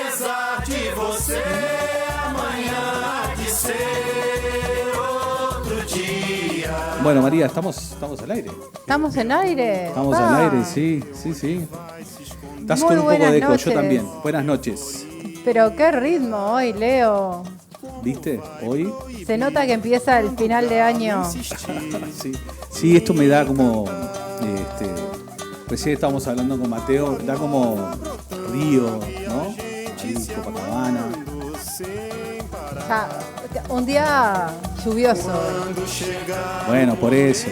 apesar de você, amanhã há de ser outro dia. Bueno, María, estamos al aire. ¿Estamos en aire? Estamos al aire, sí. Estás Muy con un poco buenas de eco, yo noches. también. Buenas noches. Pero qué ritmo hoy, Leo. ¿Viste? Hoy. Se nota que empieza el final de año. Sí, esto me da como. Recién estábamos hablando con Mateo, da como Río, ¿no? Ahí, Copacabana. Ya, un día lluvioso. Bueno, por eso.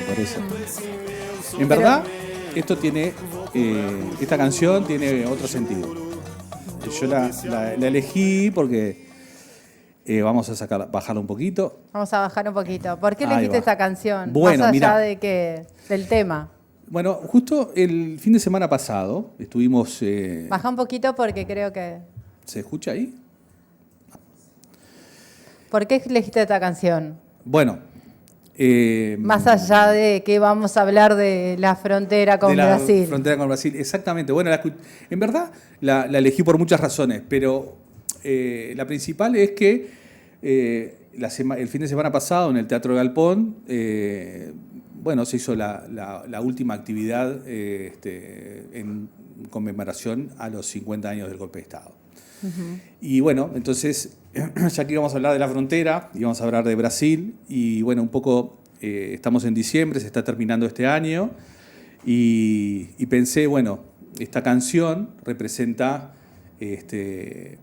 En verdad, esto tiene. Esta canción tiene otro sentido. Yo la elegí porque vamos a bajarla un poquito. Vamos a bajar un poquito. ¿Por qué Ahí elegiste va. esta canción? Bueno, Más allá mirá. del tema. Bueno, justo el fin de semana pasado estuvimos... Baja un poquito porque creo que... ¿Se escucha ahí? ¿Por qué elegiste esta canción? Bueno. Más allá de que vamos a hablar de la frontera con Brasil. La frontera con Brasil, exactamente. Bueno, en verdad la elegí por muchas razones, pero la principal es que el fin de semana pasado en el Teatro Galpón, se hizo la última actividad en conmemoración a los 50 años del golpe de Estado. Uh-huh. Y bueno, entonces, ya que íbamos a hablar de la frontera, íbamos a hablar de Brasil, y bueno, un poco estamos en diciembre, se está terminando este año, y pensé, bueno, esta canción representa, fue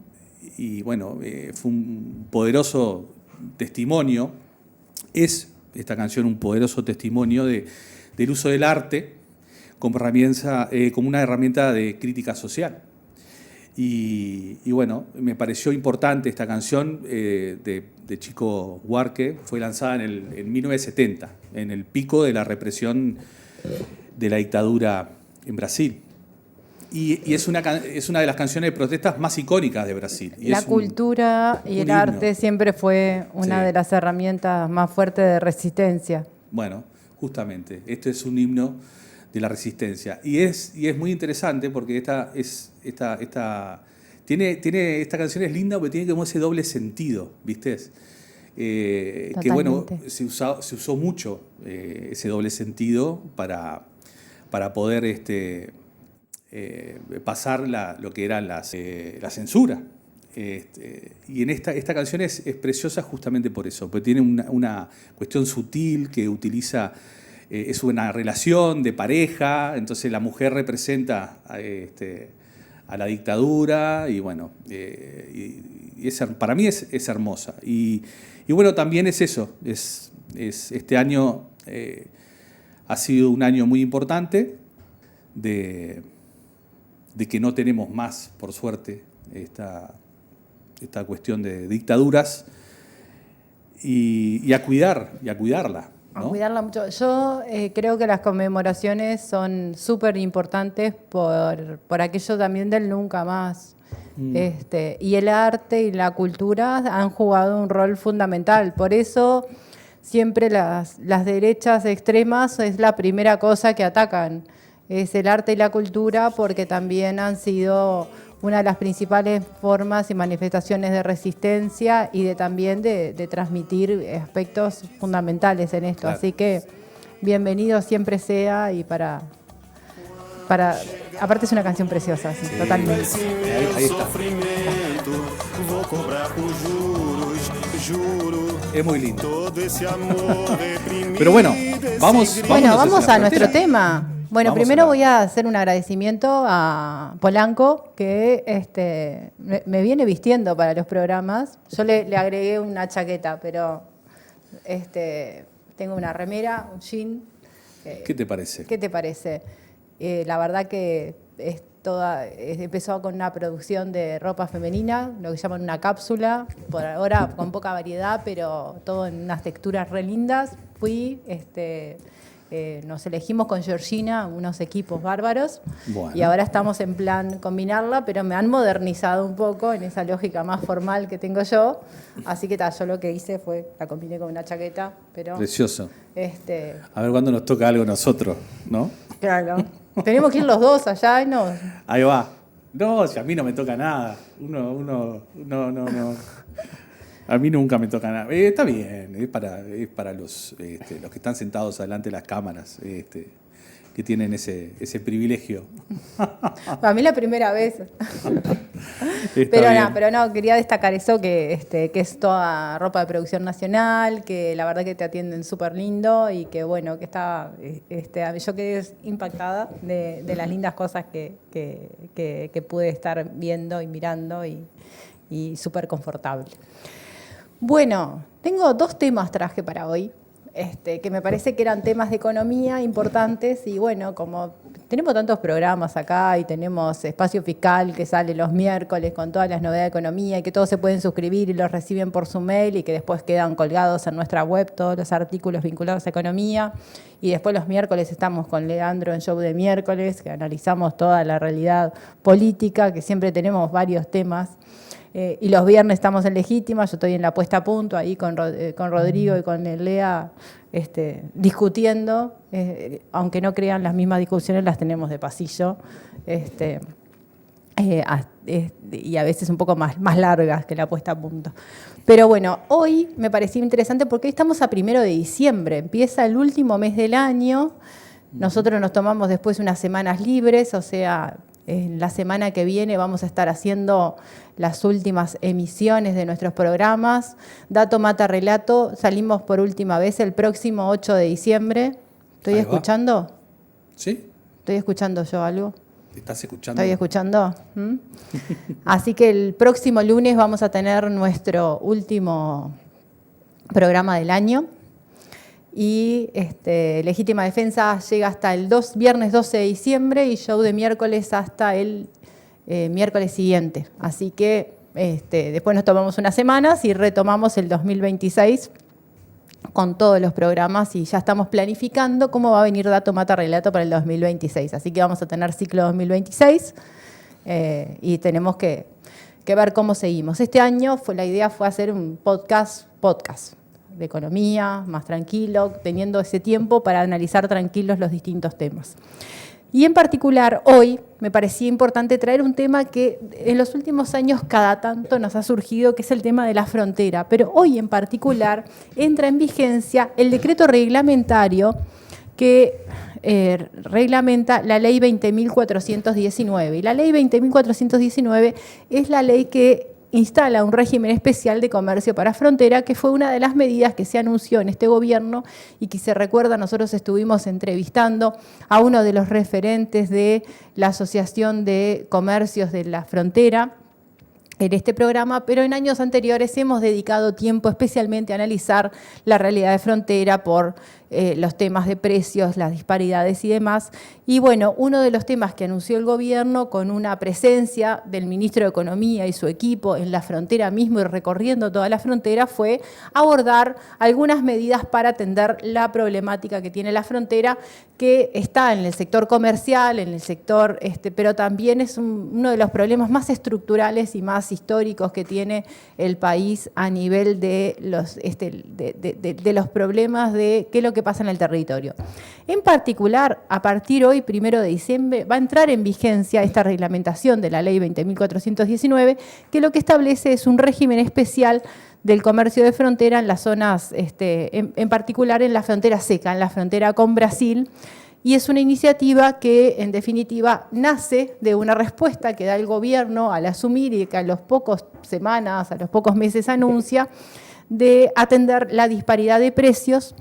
un poderoso testimonio, es esta canción un poderoso testimonio del uso del arte como una herramienta de crítica social. Y bueno, me pareció importante esta canción de Chico Buarque, fue lanzada en 1970, en el pico de la represión de la dictadura en Brasil. Y es una de las canciones de protestas más icónicas de Brasil. Y la cultura y el arte siempre fue una de las herramientas más fuertes de resistencia. Bueno, justamente, esto es un himno de la resistencia. Y es muy interesante porque esta canción es linda porque tiene como ese doble sentido, ¿viste? Que bueno, se usó mucho ese doble sentido para poder pasar lo que era la censura. Y en esta canción es preciosa justamente por eso, porque tiene una cuestión sutil que utiliza, es una relación de pareja, entonces la mujer representa a la dictadura y bueno, para mí es hermosa. Y bueno, también es eso, este año ha sido un año muy importante de que no tenemos más, por suerte, esta cuestión de dictaduras y a cuidarla, ¿no? A cuidarla mucho. Yo creo que las conmemoraciones son súper importantes por aquello también del nunca más. Y el arte y la cultura han jugado un rol fundamental. Por eso siempre las derechas extremas es la primera cosa que atacan. Es el arte y la cultura porque también han sido una de las principales formas y manifestaciones de resistencia y también de transmitir aspectos fundamentales en esto. Claro. Así que bienvenido siempre sea y para aparte es una canción preciosa, sí, totalmente. Ahí está. Es muy lindo. Pero bueno, vamos a nuestro tema. Bueno, Vamos primero voy a hacer un agradecimiento a Polanco, que me viene vistiendo para los programas. Yo le agregué una chaqueta, pero tengo una remera, un jean. ¿Qué te parece? ¿Qué te parece? La verdad que empezó con una producción de ropa femenina, lo que llaman una cápsula, por ahora con poca variedad, pero todo en unas texturas re lindas. Fui... nos elegimos con Georgina unos equipos bárbaros. Bueno. Y ahora estamos en plan combinarla, pero me han modernizado un poco en esa lógica más formal que tengo yo. Así que yo lo que hice fue, la combiné con una chaqueta. Pero, precioso. A ver cuándo nos toca algo nosotros, ¿no? Claro. Tenemos que ir los dos allá y nos... Ahí va. No, si a mí no me toca nada. No. A mí nunca me toca nada. Está bien, es para los que están sentados adelante de las cámaras, que tienen ese privilegio. Para mí la primera vez. Pero no, quería destacar eso, que es toda ropa de producción nacional, que la verdad que te atienden súper lindo y que bueno, que está, yo quedé impactada de las lindas cosas que pude estar viendo y mirando y súper confortable. Bueno, tengo 2 temas traje para hoy, que me parece que eran temas de economía importantes y bueno, como tenemos tantos programas acá y tenemos Espacio Fiscal que sale los miércoles con todas las novedades de economía y que todos se pueden suscribir y los reciben por su mail y que después quedan colgados en nuestra web todos los artículos vinculados a economía y después los miércoles estamos con Leandro en Show de Miércoles que analizamos toda la realidad política, que siempre tenemos varios temas. Y los viernes estamos en Legítima, yo estoy en la puesta a punto ahí con Rodrigo y con Lea discutiendo, aunque no crean, las mismas discusiones las tenemos de pasillo, y a veces un poco más largas que la puesta a punto. Pero bueno, hoy me pareció interesante porque hoy estamos a 1 de diciembre, empieza el último mes del año, nosotros nos tomamos después unas semanas libres, o sea, en la semana que viene vamos a estar haciendo las últimas emisiones de nuestros programas. Dato Mata Relato, salimos por última vez el próximo 8 de diciembre. ¿Estoy escuchando? ¿Sí? ¿Estoy escuchando yo algo? ¿Estás escuchando? ¿Estoy escuchando? Así que el próximo lunes vamos a tener nuestro último programa del año. Y Legítima Defensa llega hasta el viernes 12 de diciembre y Show de Miércoles hasta el miércoles siguiente. Así que después nos tomamos unas semanas y retomamos el 2026 con todos los programas y ya estamos planificando cómo va a venir Dato Mata Relato para el 2026. Así que vamos a tener ciclo 2026 y tenemos que ver cómo seguimos. Este año la idea fue hacer un podcast de economía, más tranquilo, teniendo ese tiempo para analizar tranquilos los distintos temas. Y en particular, hoy me parecía importante traer un tema que en los últimos años cada tanto nos ha surgido, que es el tema de la frontera. Pero hoy en particular entra en vigencia el decreto reglamentario que reglamenta la ley 20.419. Y la ley 20.419 es la ley que instala un régimen especial de comercio para frontera, que fue una de las medidas que se anunció en este gobierno y que se recuerda, nosotros estuvimos entrevistando a uno de los referentes de la Asociación de Comercios de la Frontera en este programa, pero en años anteriores hemos dedicado tiempo especialmente a analizar la realidad de frontera por los temas de precios, las disparidades y demás. Y bueno, uno de los temas que anunció el gobierno con una presencia del ministro de Economía y su equipo en la frontera mismo y recorriendo toda la frontera fue abordar algunas medidas para atender la problemática que tiene la frontera, que está en el sector comercial, en el sector, pero también es uno de los problemas más estructurales y más históricos que tiene el país a nivel de los problemas de qué es lo que pasa en el territorio. En particular, a partir hoy, 1 de diciembre, va a entrar en vigencia esta reglamentación de la ley 20.419, que lo que establece es un régimen especial del comercio de frontera en las zonas, en particular en la frontera seca, en la frontera con Brasil, y es una iniciativa que, en definitiva, nace de una respuesta que da el gobierno al asumir y que a los pocos semanas, a los pocos meses anuncia, de atender la disparidad de precios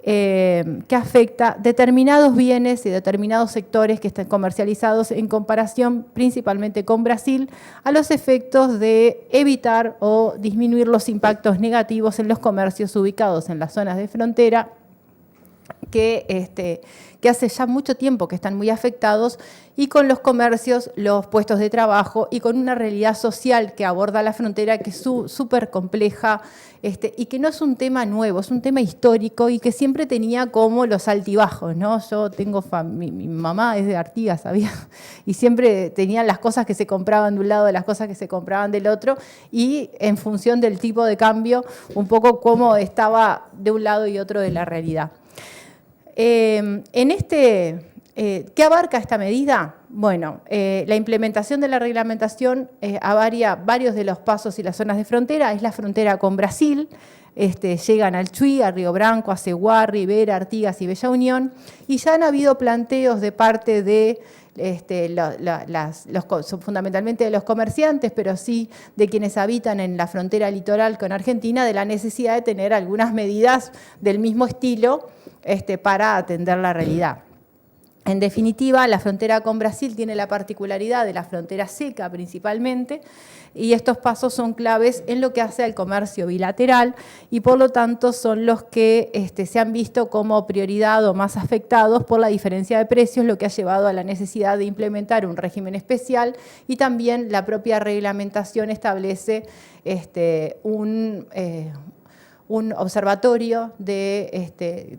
que afecta determinados bienes y determinados sectores que están comercializados en comparación principalmente con Brasil, a los efectos de evitar o disminuir los impactos negativos en los comercios ubicados en las zonas de frontera que hace ya mucho tiempo que están muy afectados, y con los comercios, los puestos de trabajo y con una realidad social que aborda la frontera que es súper compleja y que no es un tema nuevo, es un tema histórico y que siempre tenía como los altibajos, ¿no? Yo tengo, mi mamá es de Artigas, ¿sabía? Y siempre tenían las cosas que se compraban de un lado, las cosas que se compraban del otro, y en función del tipo de cambio, un poco cómo estaba de un lado y otro de la realidad. ¿Qué abarca esta medida? Bueno, la implementación de la reglamentación avaria varios de los pasos y las zonas de frontera. Es la frontera con Brasil. Llegan al Chuy, a Río Branco, a Ceguá, Rivera, Artigas y Bella Unión, y ya han habido planteos de parte de fundamentalmente de los comerciantes, pero sí de quienes habitan en la frontera litoral con Argentina, de la necesidad de tener algunas medidas del mismo estilo para atender la realidad. En definitiva, la frontera con Brasil tiene la particularidad de la frontera seca principalmente, y estos pasos son claves en lo que hace al comercio bilateral y por lo tanto son los que se han visto como prioridad o más afectados por la diferencia de precios, lo que ha llevado a la necesidad de implementar un régimen especial, y también la propia reglamentación establece un observatorio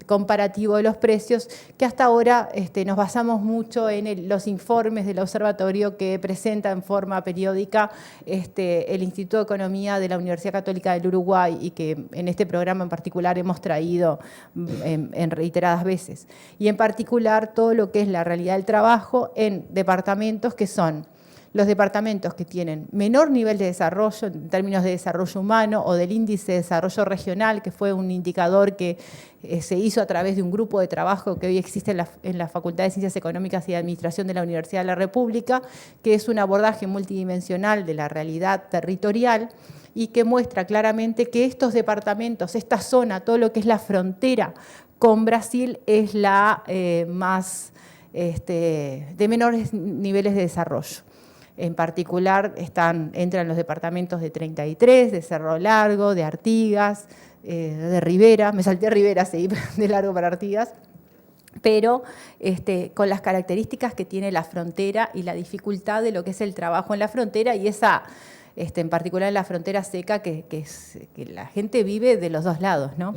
comparativo de los precios, que hasta ahora nos basamos mucho en los informes del observatorio que presenta en forma periódica el Instituto de Economía de la Universidad Católica del Uruguay, y que en este programa en particular hemos traído en reiteradas veces. Y en particular todo lo que es la realidad del trabajo en departamentos que son los departamentos que tienen menor nivel de desarrollo en términos de desarrollo humano o del índice de desarrollo regional, que fue un indicador que se hizo a través de un grupo de trabajo que hoy existe en la Facultad de Ciencias Económicas y de Administración de la Universidad de la República, que es un abordaje multidimensional de la realidad territorial y que muestra claramente que estos departamentos, esta zona, todo lo que es la frontera con Brasil, es la más de menores niveles de desarrollo. En particular entran los departamentos de 33, de Cerro Largo, de Artigas, de Rivera, me salté a Rivera, seguí de Largo para Artigas, pero con las características que tiene la frontera y la dificultad de lo que es el trabajo en la frontera, y esa, en particular en la frontera seca, que la gente vive de los dos lados, ¿no?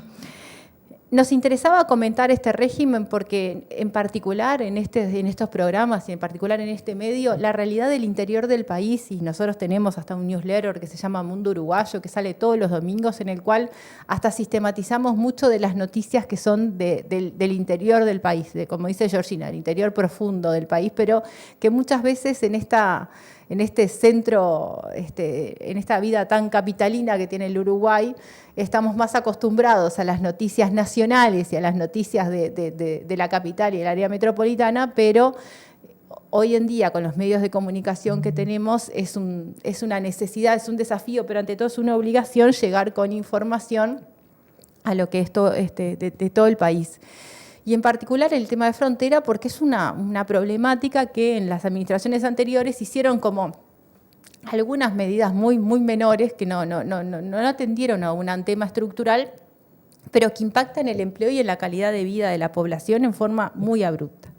Nos interesaba comentar este régimen porque en particular en estos programas y en particular en este medio, la realidad del interior del país, y nosotros tenemos hasta un newsletter que se llama Mundo Uruguayo, que sale todos los domingos, en el cual hasta sistematizamos mucho de las noticias que son del interior del país, como dice Georgina, el interior profundo del país, pero que muchas veces en este centro, en esta vida tan capitalina que tiene el Uruguay, estamos más acostumbrados a las noticias nacionales y a las noticias de la capital y el área metropolitana, pero hoy en día con los medios de comunicación que tenemos es una necesidad, es un desafío, pero ante todo es una obligación llegar con información a lo que es de todo el país. Y en particular el tema de frontera, porque es una problemática que en las administraciones anteriores hicieron como algunas medidas muy menores que no atendieron a un tema estructural, pero que impactan en el empleo y en la calidad de vida de la población en forma muy abrupta.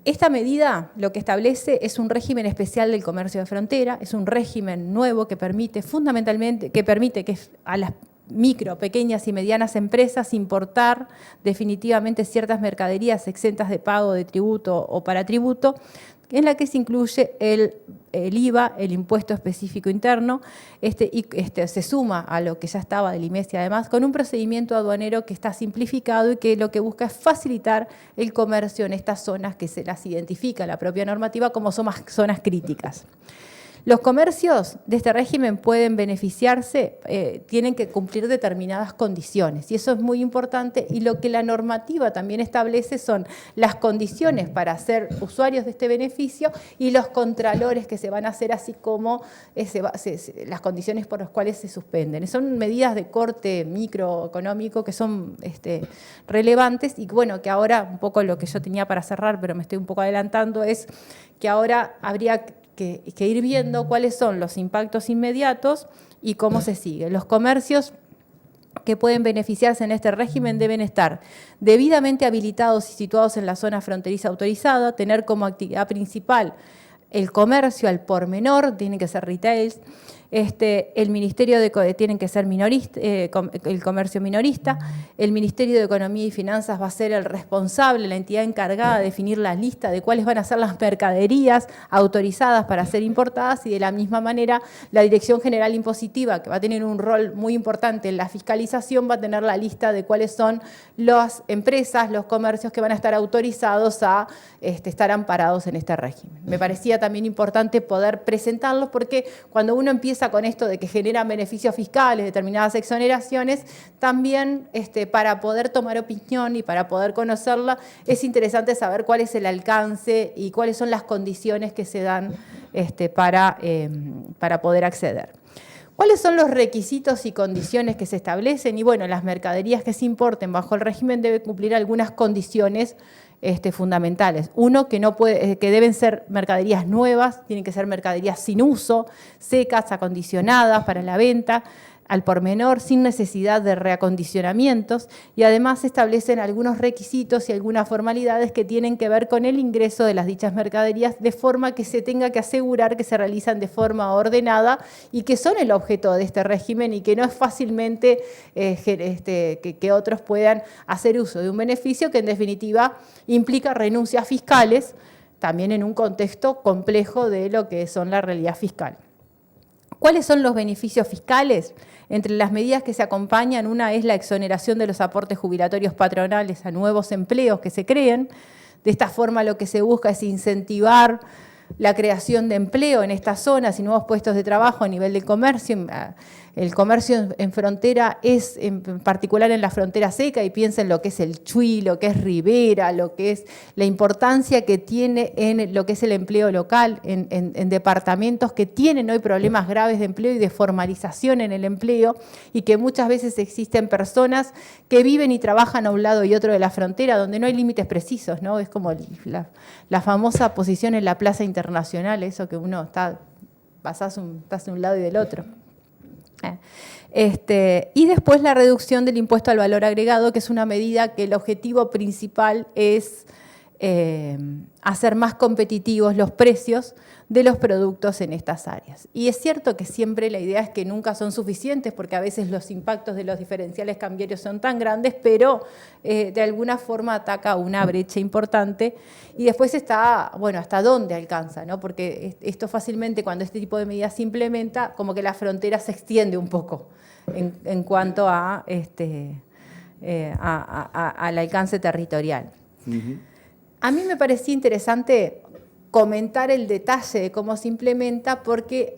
Esta medida lo que establece es un régimen especial del comercio de frontera, es un régimen nuevo que permite que a las micro, pequeñas y medianas empresas importar definitivamente ciertas mercaderías exentas de pago de tributo o paratributo, en la que se incluye el IVA, el impuesto específico interno, y se suma a lo que ya estaba del IMES y además con un procedimiento aduanero que está simplificado y que lo que busca es facilitar el comercio en estas zonas que se las identifica la propia normativa como zonas críticas. Los comercios de este régimen pueden beneficiarse, tienen que cumplir determinadas condiciones, y eso es muy importante, y lo que la normativa también establece son las condiciones para ser usuarios de este beneficio y los contralores que se van a hacer, así como las condiciones por las cuales se suspenden. Son medidas de corte microeconómico que son relevantes, y bueno, que ahora, un poco lo que yo tenía para cerrar, pero me estoy un poco adelantando, es que ahora habría que ir viendo cuáles son los impactos inmediatos y cómo se sigue. Los comercios que pueden beneficiarse en este régimen deben estar debidamente habilitados y situados en la zona fronteriza autorizada, tener como actividad principal el comercio al por menor, tienen que ser retails, El Ministerio tienen que ser minorista, el comercio minorista. El Ministerio de Economía y Finanzas va a ser el responsable, la entidad encargada de definir la lista de cuáles van a ser las mercaderías autorizadas para ser importadas, y de la misma manera la Dirección General Impositiva, que va a tener un rol muy importante en la fiscalización, va a tener la lista de cuáles son las empresas, los comercios que van a estar autorizados a estar amparados en este régimen. Me parecía también importante poder presentarlos, porque cuando uno empieza con esto de que generan beneficios fiscales, determinadas exoneraciones, también para poder tomar opinión y para poder conocerla, es interesante saber cuál es el alcance y cuáles son las condiciones que se dan para poder acceder. ¿Cuáles son los requisitos y condiciones que se establecen? Y bueno, las mercaderías que se importen bajo el régimen deben cumplir algunas condiciones fundamentales. Uno, que deben ser mercaderías nuevas, tienen que ser mercaderías sin uso, secas, acondicionadas para la venta al por menor, sin necesidad de reacondicionamientos, y además se establecen algunos requisitos y algunas formalidades que tienen que ver con el ingreso de las dichas mercaderías, de forma que se tenga que asegurar que se realizan de forma ordenada y que son el objeto de este régimen, y que no es fácilmente que otros puedan hacer uso de un beneficio que en definitiva implica renuncias fiscales, también en un contexto complejo de lo que son la realidad fiscal. ¿Cuáles son los beneficios fiscales? Entre las medidas que se acompañan, una es la exoneración de los aportes jubilatorios patronales a nuevos empleos que se creen. De esta forma lo que se busca es incentivar la creación de empleo en estas zonas y nuevos puestos de trabajo a nivel del comercio. El comercio en frontera es, en particular en la frontera seca, y piensa en lo que es el Chuy, lo que es Rivera, lo que es la importancia que tiene en lo que es el empleo local, en departamentos que tienen hoy problemas graves de empleo y de formalización en el empleo, y que muchas veces existen personas que viven y trabajan a un lado y otro de la frontera, donde no hay límites precisos, ¿no? Es como la famosa posición en la plaza internacional, eso que uno estás de un lado y del otro. Y después la reducción del impuesto al valor agregado, que es una medida que el objetivo principal es hacer más competitivos los precios de los productos en estas áreas. Y es cierto que siempre la idea es que nunca son suficientes, porque a veces los impactos de los diferenciales cambiarios son tan grandes, pero de alguna forma ataca una brecha importante. Y después está, bueno, hasta dónde alcanza, ¿no? Porque esto fácilmente, cuando este tipo de medidas se implementa, como que la frontera se extiende un poco en cuanto al alcance territorial. Uh-huh. A mí me parecía interesante comentar el detalle de cómo se implementa, porque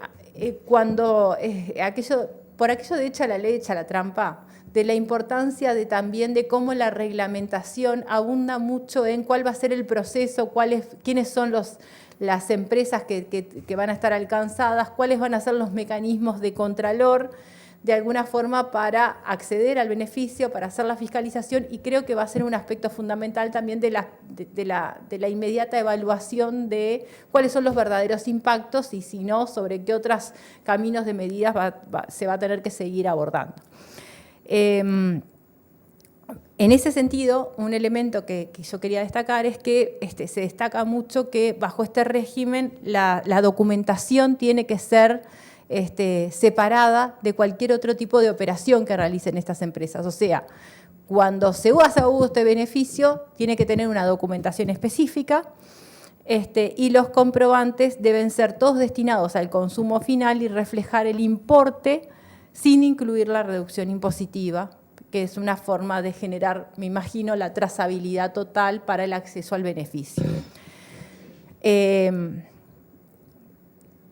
por aquello de echa la ley, echa la trampa, de la importancia también de cómo la reglamentación abunda mucho en cuál va a ser el proceso, quiénes son las empresas que van a estar alcanzadas, cuáles van a ser los mecanismos de contralor, de alguna forma, para acceder al beneficio, para hacer la fiscalización, y creo que va a ser un aspecto fundamental también de la inmediata evaluación de cuáles son los verdaderos impactos, y si no, sobre qué otros caminos de medidas se va a tener que seguir abordando. En ese sentido, un elemento que yo quería destacar es que se destaca mucho que bajo este régimen la documentación tiene que ser separada de cualquier otro tipo de operación que realicen estas empresas. O sea, cuando se usa este beneficio, tiene que tener una documentación específica, y los comprobantes deben ser todos destinados al consumo final y reflejar el importe sin incluir la reducción impositiva, que es una forma de generar, me imagino, la trazabilidad total para el acceso al beneficio.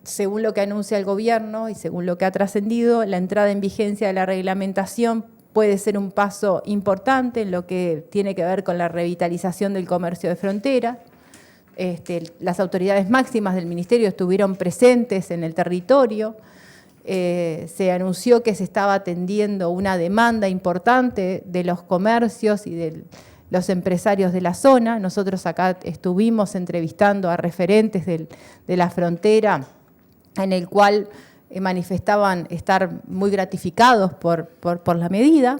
Según lo que anuncia el gobierno y según lo que ha trascendido, la entrada en vigencia de la reglamentación puede ser un paso importante en lo que tiene que ver con la revitalización del comercio de frontera. Las autoridades máximas del Ministerio estuvieron presentes en el territorio. Se anunció que se estaba atendiendo una demanda importante de los comercios y de los empresarios de la zona. Nosotros acá estuvimos entrevistando a referentes de la frontera, en el cual manifestaban estar muy gratificados por la medida.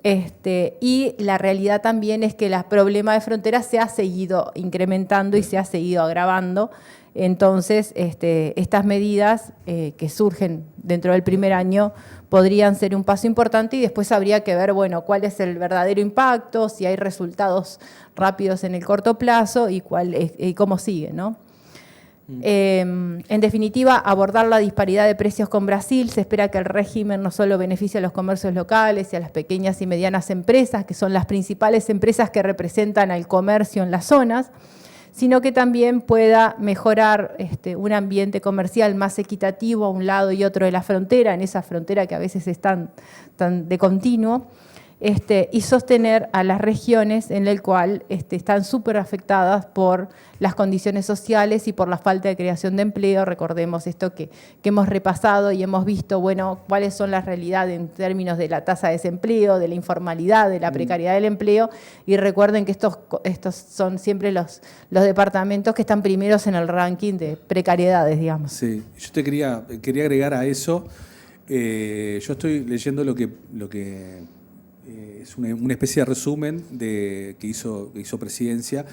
Y la realidad también es que el problema de frontera se ha seguido incrementando y se ha seguido agravando. Entonces, estas medidas que surgen dentro del primer año podrían ser un paso importante y después habría que ver, bueno, cuál es el verdadero impacto, si hay resultados rápidos en el corto plazo y cómo sigue, ¿no? En definitiva, abordar la disparidad de precios con Brasil. Se espera que el régimen no solo beneficie a los comercios locales y a las pequeñas y medianas empresas, que son las principales empresas que representan al comercio en las zonas, sino que también pueda mejorar un ambiente comercial más equitativo a un lado y otro de la frontera, en esa frontera que a veces es tan de continuo, y sostener a las regiones en el cual están súper afectadas por las condiciones sociales y por la falta de creación de empleo. Recordemos esto que hemos repasado y hemos visto, bueno, cuáles son las realidades en términos de la tasa de desempleo, de la informalidad, de la precariedad del empleo, y recuerden que estos son siempre los departamentos que están primeros en el ranking de precariedades, digamos. Sí, yo te quería agregar a eso, yo estoy leyendo lo que es una especie de resumen que hizo Presidencia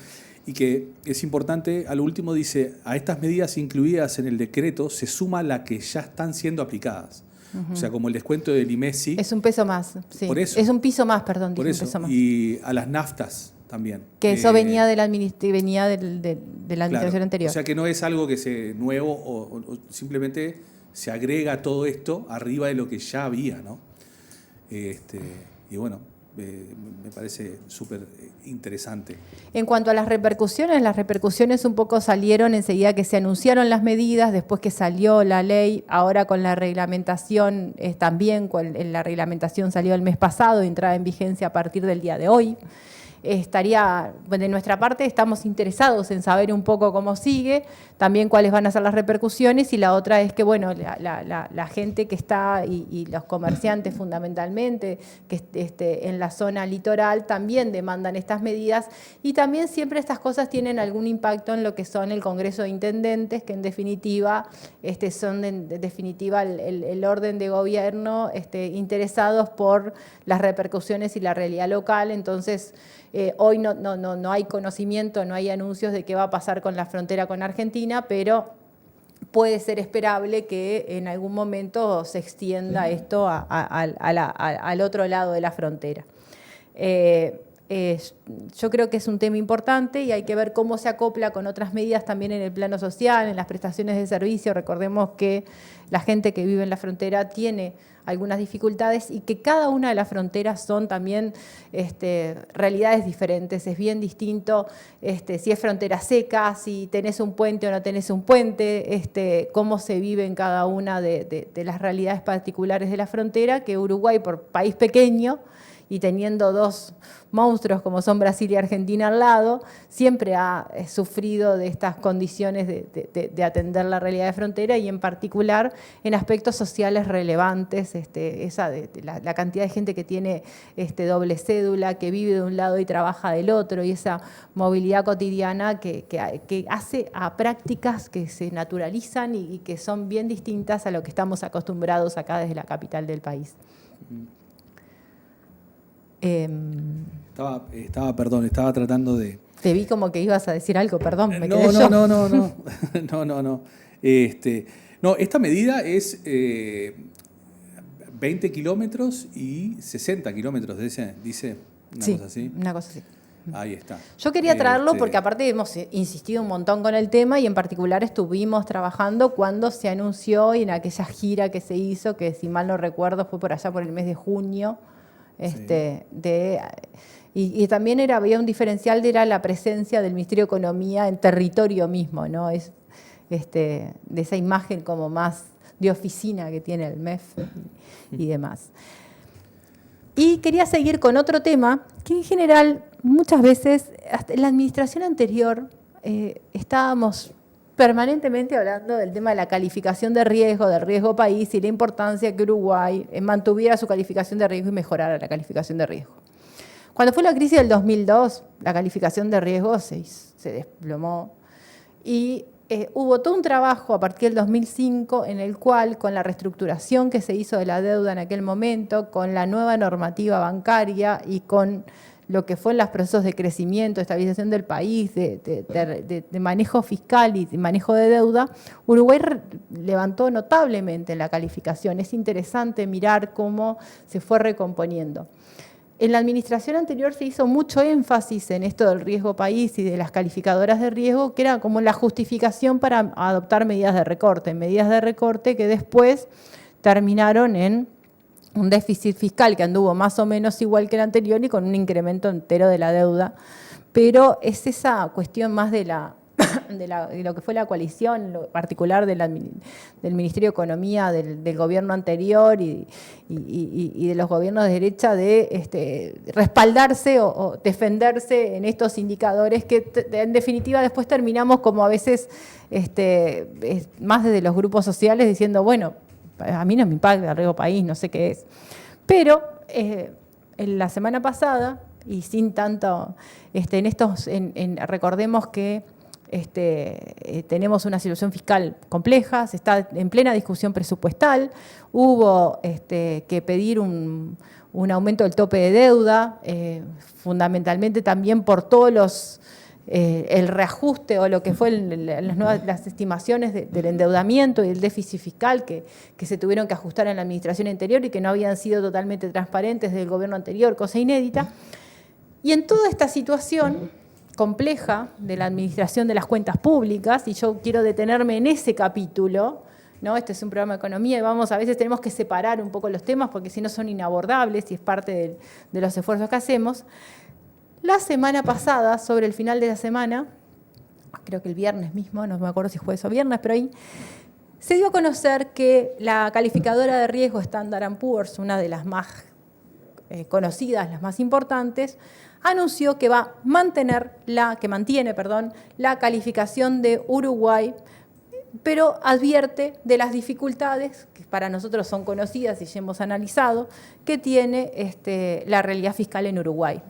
y que es importante. Al último dice, a estas medidas incluidas en el decreto se suma la que ya están siendo aplicadas. O sea, como el descuento del IMESI. Es un peso más, sí. Por eso. Es un piso más, perdón. Por eso. Un peso más. Y a las naftas también. Que eso venía de la administración anterior. O sea, que no es algo que se nuevo o simplemente se agrega todo esto arriba de lo que ya había, ¿no? Y bueno, me parece súper interesante. En cuanto a las repercusiones un poco salieron enseguida que se anunciaron las medidas, después que salió la ley, ahora con la reglamentación también, la reglamentación salió el mes pasado y entraba en vigencia a partir del día de hoy. De nuestra parte estamos interesados en saber un poco cómo sigue, también cuáles van a ser las repercusiones, y la otra es que, bueno, la gente que está y los comerciantes fundamentalmente que en la zona litoral también demandan estas medidas, y también siempre estas cosas tienen algún impacto en lo que son el Congreso de Intendentes, que en definitiva son el orden de gobierno interesados por las repercusiones y la realidad local. Entonces, hoy no hay conocimiento, no hay anuncios de qué va a pasar con la frontera con Argentina, pero puede ser esperable que en algún momento se extienda esto al otro lado de la frontera. Yo creo que es un tema importante y hay que ver cómo se acopla con otras medidas también en el plano social, en las prestaciones de servicio. Recordemos que la gente que vive en la frontera tiene algunas dificultades y que cada una de las fronteras son también realidades diferentes. Es bien distinto si es frontera seca, si tenés un puente o no tenés un puente, cómo se vive en cada una de las realidades particulares de la frontera, que Uruguay, por país pequeño, y teniendo dos monstruos como son Brasil y Argentina al lado, siempre ha sufrido de estas condiciones de atender la realidad de frontera y en particular en aspectos sociales relevantes, la cantidad de gente que tiene doble cédula, que vive de un lado y trabaja del otro, y esa movilidad cotidiana que hace a prácticas que se naturalizan y que son bien distintas a lo que estamos acostumbrados acá desde la capital del país. Estaba tratando de... Te vi como que ibas a decir algo, perdón, me No. quedé yo. No, esta medida es 20 kilómetros y 60 kilómetros, dice una cosa así. Una cosa así. Ahí está. Yo quería traerlo porque aparte hemos insistido un montón con el tema y en particular estuvimos trabajando cuando se anunció y en aquella gira que se hizo, que si mal no recuerdo fue por allá por el mes de junio, y también había un diferencial, era la presencia del Ministerio de Economía en territorio mismo, ¿no? De esa imagen como más de oficina que tiene el MEF y demás. Y quería seguir con otro tema que en general muchas veces, hasta en la administración anterior, estábamos permanentemente hablando del tema de la calificación de riesgo, del riesgo país y la importancia que Uruguay mantuviera su calificación de riesgo y mejorara la calificación de riesgo. Cuando fue la crisis del 2002, la calificación de riesgo se desplomó y hubo todo un trabajo a partir del 2005 en el cual, con la reestructuración que se hizo de la deuda en aquel momento, con la nueva normativa bancaria y con lo que fue los procesos de crecimiento, estabilización del país, de manejo fiscal y de manejo de deuda, Uruguay levantó notablemente la calificación. Es interesante mirar cómo se fue recomponiendo. En la administración anterior se hizo mucho énfasis en esto del riesgo país y de las calificadoras de riesgo, que era como la justificación para adoptar medidas de recorte que después terminaron en un déficit fiscal que anduvo más o menos igual que el anterior y con un incremento entero de la deuda. Pero es esa cuestión más de lo que fue la coalición, en lo particular del Ministerio de Economía del gobierno anterior y de los gobiernos de derecha, de respaldarse o defenderse en estos indicadores que en definitiva después terminamos como a veces más desde los grupos sociales diciendo, bueno, a mí no me impacta el riesgo país, no sé qué es. Pero en la semana pasada, y sin tanto, recordemos que tenemos una situación fiscal compleja, se está en plena discusión presupuestal, hubo que pedir un aumento del tope de deuda, fundamentalmente también por todos el reajuste o lo que fue las estimaciones del endeudamiento y el déficit fiscal que se tuvieron que ajustar en la administración anterior y que no habían sido totalmente transparentes del gobierno anterior, cosa inédita. Y en toda esta situación compleja de la administración de las cuentas públicas, y yo quiero detenerme en ese capítulo, ¿no? Este es un programa de economía y a veces tenemos que separar un poco los temas porque si no son inabordables y es parte de los esfuerzos que hacemos. La semana pasada, sobre el final de la semana, creo que el viernes mismo, no me acuerdo si jueves o viernes, pero ahí se dio a conocer que la calificadora de riesgo Standard & Poor's, una de las más conocidas, las más importantes, anunció que mantiene la calificación de Uruguay, pero advierte de las dificultades, que para nosotros son conocidas y ya hemos analizado, que tiene la realidad fiscal en Uruguay.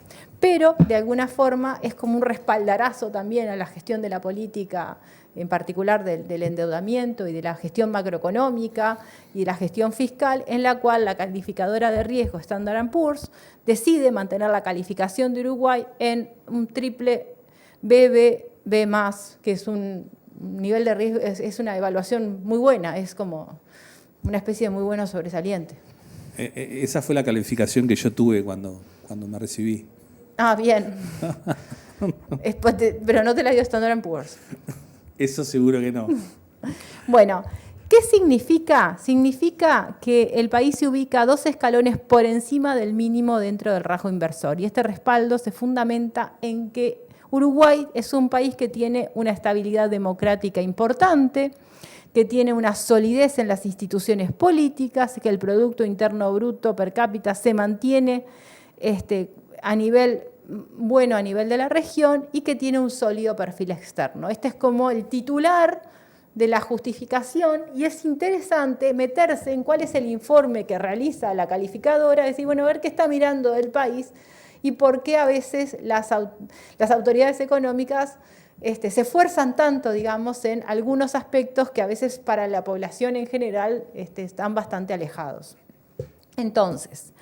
Pero, de alguna forma, es como un respaldarazo también a la gestión de la política, en particular del endeudamiento y de la gestión macroeconómica y de la gestión fiscal, en la cual la calificadora de riesgo Standard & Poor's decide mantener la calificación de Uruguay en un triple BB+, que es un nivel de riesgo, es una evaluación muy buena, es como una especie de muy bueno sobresaliente. Esa fue la calificación que yo tuve cuando me recibí. Ah, bien. Pero no te la dio Standard & Poor's. Eso seguro que no. Bueno, ¿qué significa? Significa que el país se ubica 2 escalones por encima del mínimo dentro del rasgo inversor. Y este respaldo se fundamenta en que Uruguay es un país que tiene una estabilidad democrática importante, que tiene una solidez en las instituciones políticas, que el Producto Interno Bruto per cápita se mantiene a nivel de la región y que tiene un sólido perfil externo. Este es como el titular de la justificación y es interesante meterse en cuál es el informe que realiza la calificadora, decir, bueno, a ver qué está mirando el país y por qué a veces las autoridades económicas se esfuerzan tanto, digamos, en algunos aspectos que a veces para la población en general están bastante alejados. Entonces,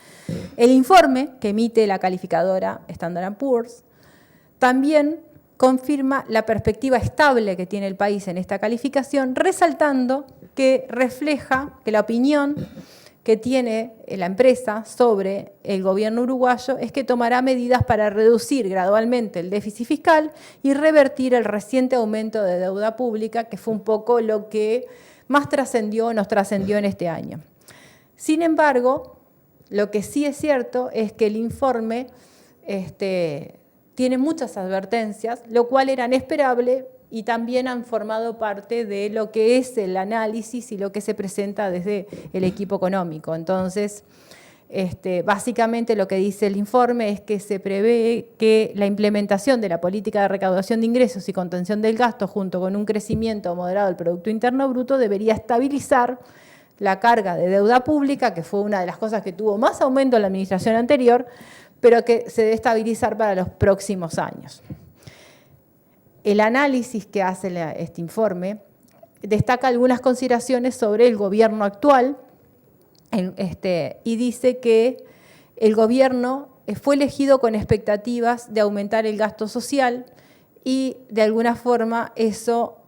el informe que emite la calificadora Standard & Poor's también confirma la perspectiva estable que tiene el país en esta calificación, resaltando que refleja que la opinión que tiene la empresa sobre el gobierno uruguayo es que tomará medidas para reducir gradualmente el déficit fiscal y revertir el reciente aumento de deuda pública, que fue un poco lo que más nos trascendió en este año. Sin embargo, lo que sí es cierto es que el informe tiene muchas advertencias, lo cual era inesperable y también han formado parte de lo que es el análisis y lo que se presenta desde el equipo económico. Entonces, básicamente lo que dice el informe es que se prevé que la implementación de la política de recaudación de ingresos y contención del gasto, junto con un crecimiento moderado del Producto Interno Bruto, debería estabilizar la carga de deuda pública, que fue una de las cosas que tuvo más aumento en la administración anterior, pero que se debe estabilizar para los próximos años. el análisis que hace este informe destaca algunas consideraciones sobre el gobierno actual y dice que el gobierno fue elegido con expectativas de aumentar el gasto social y de alguna forma eso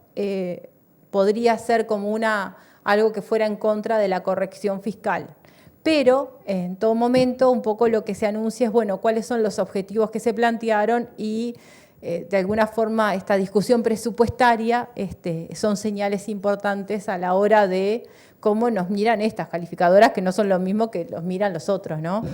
podría ser como algo que fuera en contra de la corrección fiscal. Pero en todo momento un poco lo que se anuncia es, bueno, cuáles son los objetivos que se plantearon y de alguna forma esta discusión presupuestaria son señales importantes a la hora de cómo nos miran estas calificadoras, que no son lo mismo que los miran los otros, ¿no?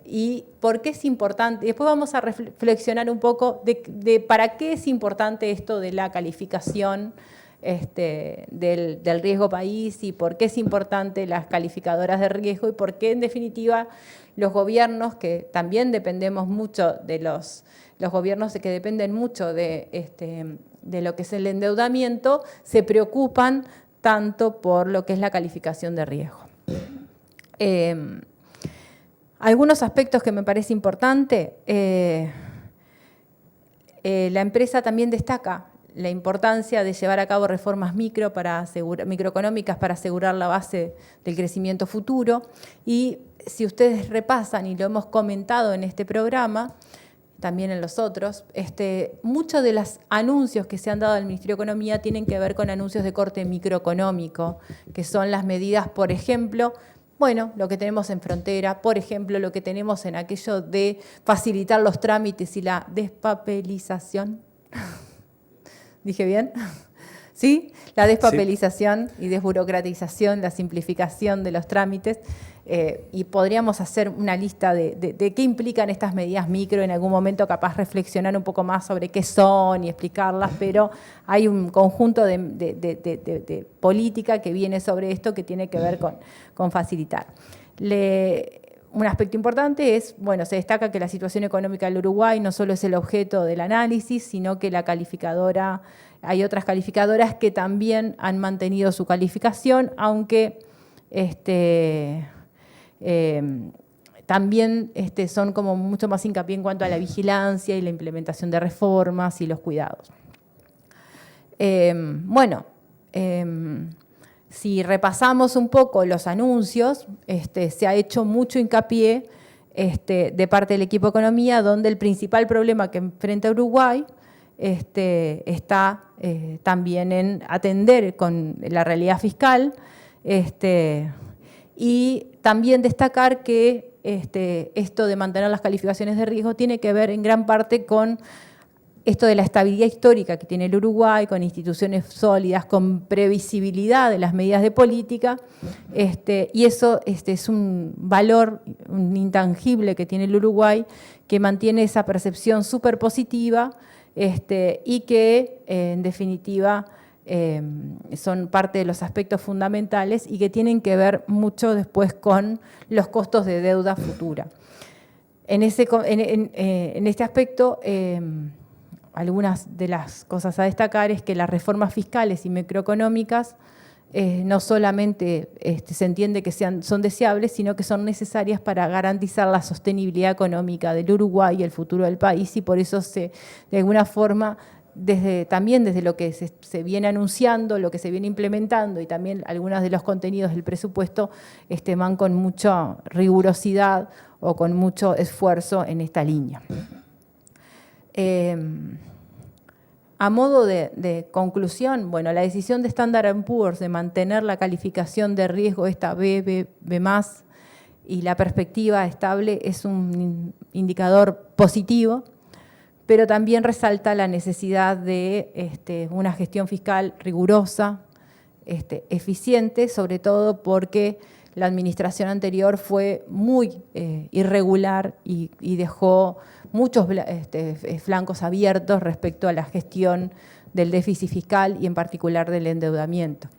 Y por qué es importante. Después vamos a reflexionar un poco de para qué es importante esto de la calificación del riesgo país y por qué es importante las calificadoras de riesgo y por qué en definitiva los gobiernos que también dependemos mucho de los gobiernos que dependen mucho de lo que es el endeudamiento se preocupan tanto por lo que es la calificación de riesgo. Algunos aspectos que me parece importante, la empresa también destaca la importancia de llevar a cabo reformas microeconómicas para asegurar la base del crecimiento futuro. Y si ustedes repasan, y lo hemos comentado en este programa, también en los otros, muchos de los anuncios que se han dado al Ministerio de Economía tienen que ver con anuncios de corte microeconómico, que son las medidas, por ejemplo, bueno, lo que tenemos en frontera, por ejemplo, lo que tenemos en aquello de facilitar los trámites y la despapelización. ¿Dije bien? ¿Sí? La despapelización y desburocratización, la simplificación de los trámites. Y podríamos hacer una lista de qué implican estas medidas micro, en algún momento capaz reflexionar un poco más sobre qué son y explicarlas, pero hay un conjunto de política que viene sobre esto que tiene que ver con facilitar. Un aspecto importante es, bueno, se destaca que la situación económica del Uruguay no solo es el objeto del análisis, sino que hay otras calificadoras que también han mantenido su calificación, aunque también son como mucho más hincapié en cuanto a la vigilancia y la implementación de reformas y los cuidados. Si repasamos un poco los anuncios, se ha hecho mucho hincapié de parte del equipo de economía, donde el principal problema que enfrenta Uruguay está también en atender con la realidad fiscal y también destacar que esto de mantener las calificaciones de riesgo tiene que ver en gran parte con esto de la estabilidad histórica que tiene el Uruguay, con instituciones sólidas, con previsibilidad de las medidas de política, y eso es un valor, un intangible que tiene el Uruguay, que mantiene esa percepción súper positiva y que, en definitiva, son parte de los aspectos fundamentales y que tienen que ver mucho después con los costos de deuda futura. En este aspecto, algunas de las cosas a destacar es que las reformas fiscales y macroeconómicas no solamente se entiende que son deseables, sino que son necesarias para garantizar la sostenibilidad económica del Uruguay y el futuro del país, y por eso de alguna forma, también desde lo que se viene anunciando, lo que se viene implementando y también algunos de los contenidos del presupuesto van con mucha rigurosidad o con mucho esfuerzo en esta línea. A modo de conclusión, bueno, la decisión de Standard & Poor's de mantener la calificación de riesgo, esta B+, y la perspectiva estable es un indicador positivo, pero también resalta la necesidad de una gestión fiscal rigurosa, eficiente, sobre todo porque la administración anterior fue muy irregular y dejó muchos flancos abiertos respecto a la gestión del déficit fiscal y en particular del endeudamiento.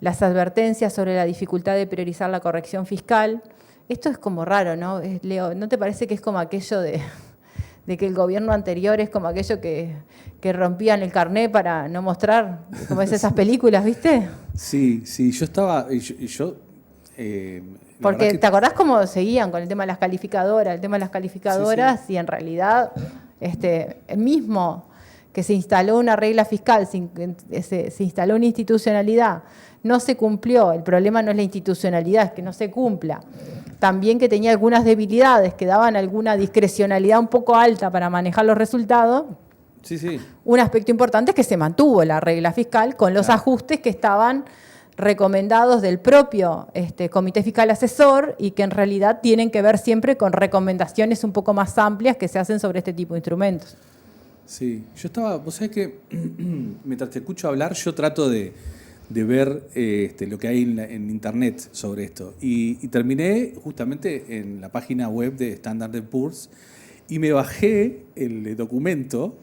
Las advertencias sobre la dificultad de priorizar la corrección fiscal, esto es como raro, ¿no? Leo, ¿no te parece que es como aquello de que el gobierno anterior es como aquello que rompían el carné para no mostrar, como es esas películas, ¿viste? Sí, yo estaba... Porque ¿te acordás cómo seguían con el tema de las calificadoras? El tema de las calificadoras, sí. Y en realidad mismo que se instaló una regla fiscal, se instaló una institucionalidad, no se cumplió, el problema no es la institucionalidad, es que no se cumpla. También que tenía algunas debilidades, que daban alguna discrecionalidad un poco alta para manejar los resultados. Sí, sí. Un aspecto importante es que se mantuvo la regla fiscal con los ajustes que estaban recomendados del propio Comité Fiscal Asesor y que en realidad tienen que ver siempre con recomendaciones un poco más amplias que se hacen sobre este tipo de instrumentos. Sí, yo estaba, vos sabés que mientras te escucho hablar, yo trato de ver lo que hay en internet sobre esto. Y terminé justamente en la página web de Standard & Poor's y me bajé el documento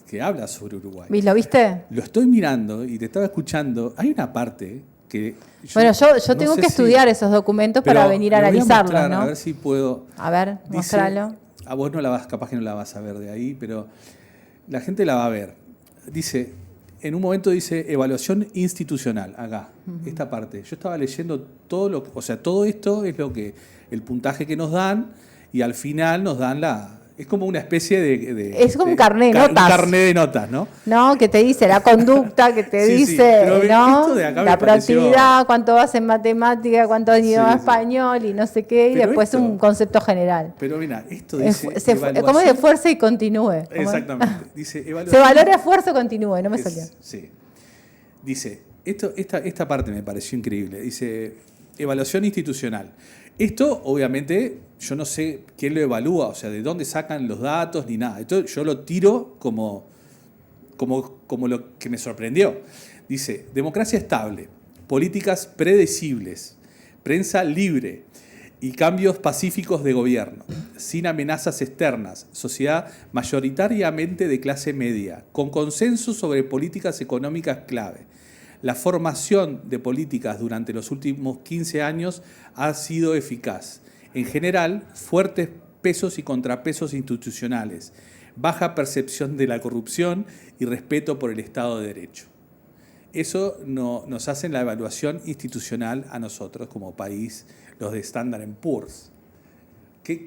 que habla sobre Uruguay. ¿Lo viste? Lo estoy mirando y te estaba escuchando. Hay una parte que... Yo no tengo que estudiar esos documentos para venir a analizarlos, mostrar, ¿no? A ver si puedo... A ver, mostralo. A vos capaz que no la vas a ver de ahí, pero la gente la va a ver. Dice, en un momento dice evaluación institucional, acá, esta parte. Yo estaba leyendo todo todo esto es lo que el puntaje que nos dan y al final nos dan es como una especie de es como un carné de notas. Un carné de notas, ¿no? No, que te dice la conducta, que te dice, ¿no? La proactividad, cuánto vas en matemática, cuánto has ido a español y no sé qué, y después un concepto general. Pero mira, esto dice... ¿Cómo es de esfuerzo y continúe? Exactamente. Dice evaluación. Se valora esfuerzo, continúe, no me salió. Sí. Dice, esta parte me pareció increíble. Dice, evaluación institucional. Esto, obviamente, yo no sé quién lo evalúa, o sea, de dónde sacan los datos ni nada. Esto yo lo tiro como lo que me sorprendió. Dice, democracia estable, políticas predecibles, prensa libre y cambios pacíficos de gobierno, sin amenazas externas, sociedad mayoritariamente de clase media, con consenso sobre políticas económicas clave. La formación de políticas durante los últimos 15 años ha sido eficaz. En general, fuertes pesos y contrapesos institucionales, baja percepción de la corrupción y respeto por el Estado de Derecho. Eso nos hace la evaluación institucional a nosotros como país, los de Standard & Poor's. ¿Qué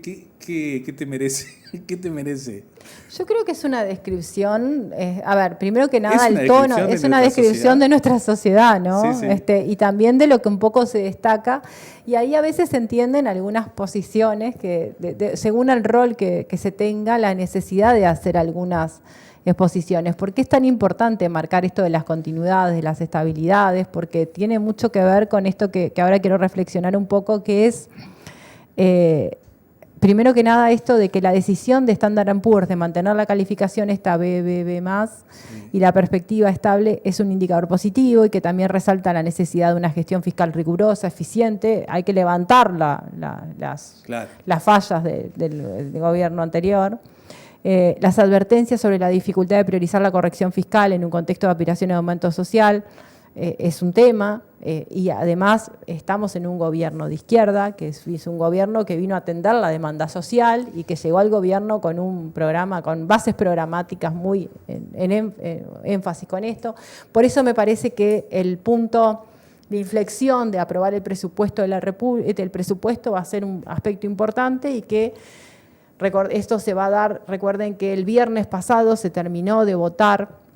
te merece? ¿Qué te merece? Yo creo que es una descripción, primero que nada el tono, es una descripción de nuestra sociedad, ¿no? Sí. Y también de lo que un poco se destaca, y ahí a veces se entienden algunas posiciones que, según el rol que se tenga, la necesidad de hacer algunas exposiciones. ¿Por qué es tan importante marcar esto de las continuidades, de las estabilidades? Porque tiene mucho que ver con esto que ahora quiero reflexionar un poco, que es... primero que nada, esto de que la decisión de Standard & Poor's de mantener la calificación esta BBB+, y la perspectiva estable es un indicador positivo y que también resalta la necesidad de una gestión fiscal rigurosa, eficiente. Hay que levantar las fallas del gobierno anterior. Las advertencias sobre la dificultad de priorizar la corrección fiscal en un contexto de aspiración de aumento social es un tema, y además estamos en un gobierno de izquierda, que es un gobierno que vino a atender la demanda social y que llegó al gobierno con un programa, con bases programáticas muy en énfasis con esto. Por eso me parece que el punto de inflexión de aprobar el presupuesto de la República, el presupuesto va a ser un aspecto importante y que esto se va a dar. Recuerden que el viernes pasado se terminó de votar